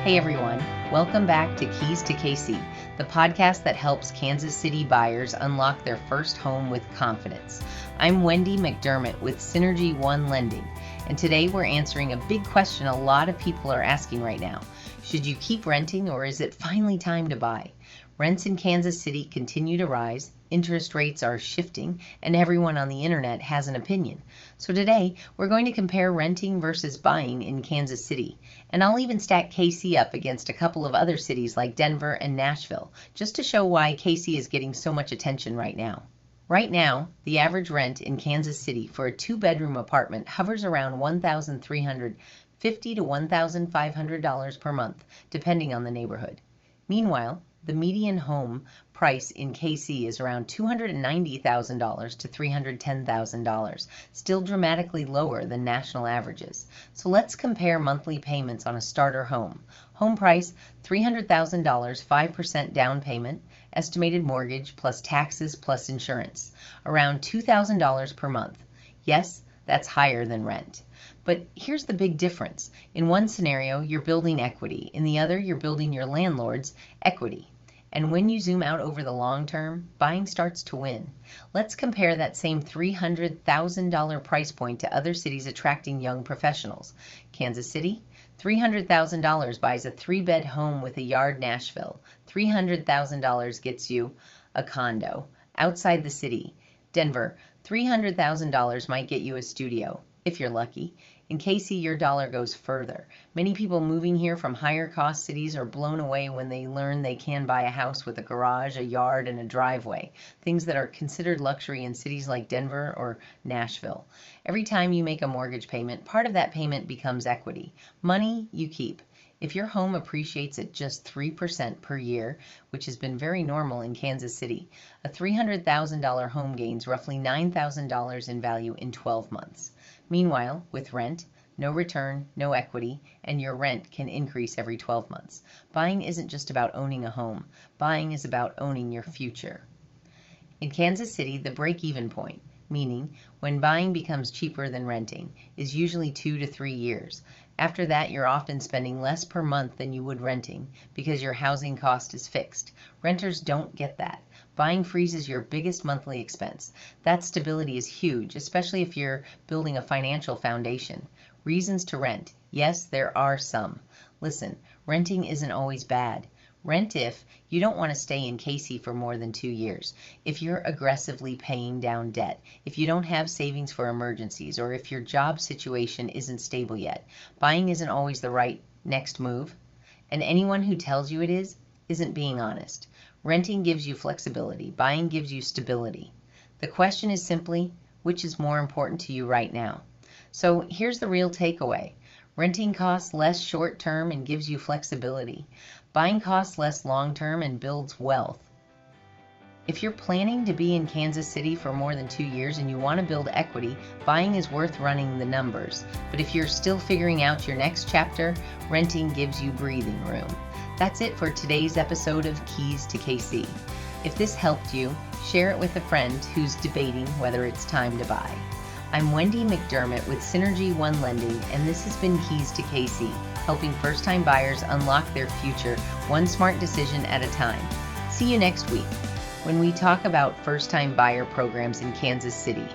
Hey everyone, welcome back to Keys to KC, the podcast that helps Kansas City buyers unlock their first home with confidence. I'm Wendy McDermott with Synergy One Lending, and today we're answering a big question a lot of people are asking right now. Should you keep renting or is it finally time to buy? Rents in Kansas City continue to rise, interest rates are shifting, and everyone on the internet has an opinion. So today, we're going to compare renting versus buying in Kansas City. And I'll even stack KC up against a couple of other cities like Denver and Nashville, just to show why KC is getting so much attention right now. Right now, the average rent in Kansas City for a two-bedroom apartment hovers around $1,350 to $1,500 per month, depending on the neighborhood. Meanwhile, the median home price in KC is around $290,000 to $310,000, still dramatically lower than national averages. So let's compare monthly payments on a starter home. Home price, $300,000, 5% down payment, estimated mortgage plus taxes plus insurance, around $2,000 per month. Yes, that's higher than rent. But here's the big difference. In one scenario, you're building equity. In the other, you're building your landlord's equity. And when you zoom out over the long term, buying starts to win. Let's compare that same $300,000 price point to other cities attracting young professionals. Kansas City, $300,000 buys a 3-bed home with a yard. Nashville, $300,000 gets you a condo outside the city. Denver, $300,000 might get you a studio, if you're lucky. In KC, your dollar goes further. Many people moving here from higher cost cities are blown away when they learn they can buy a house with a garage, a yard, and a driveway, things that are considered luxury in cities like Denver or Nashville. Every time you make a mortgage payment, part of that payment becomes equity. Money you keep. If your home appreciates at just 3% per year, which has been very normal in Kansas City, a $300,000 home gains roughly $9,000 in value in 12 months. Meanwhile, with rent, no return, no equity, and your rent can increase every 12 months. Buying isn't just about owning a home. Buying is about owning your future. In Kansas City, the break-even point, meaning when buying becomes cheaper than renting, is usually 2 to 3 years. After that, you're often spending less per month than you would renting because your housing cost is fixed. Renters don't get that. Buying freezes your biggest monthly expense. That stability is huge, especially if you're building a financial foundation. Reasons to rent. Yes, there are some. Listen, renting isn't always bad. Rent if you don't want to stay in KC for more than 2 years, if you're aggressively paying down debt, if you don't have savings for emergencies, or if your job situation isn't stable yet. Buying isn't always the right next move, and anyone who tells you it isn't being honest. Renting gives you flexibility. Buying gives you stability. The question is simply, which is more important to you right now? So here's the real takeaway. Renting costs less short-term and gives you flexibility. Buying costs less long-term and builds wealth. If you're planning to be in Kansas City for more than 2 years and you want to build equity, buying is worth running the numbers. But if you're still figuring out your next chapter, renting gives you breathing room. That's it for today's episode of Keys to KC. If this helped you, share it with a friend who's debating whether it's time to buy. I'm Wendy McDermott with Synergy One Lending, and this has been Keys to KC, helping first-time buyers unlock their future one smart decision at a time. See you next week when we talk about first-time buyer programs in Kansas City.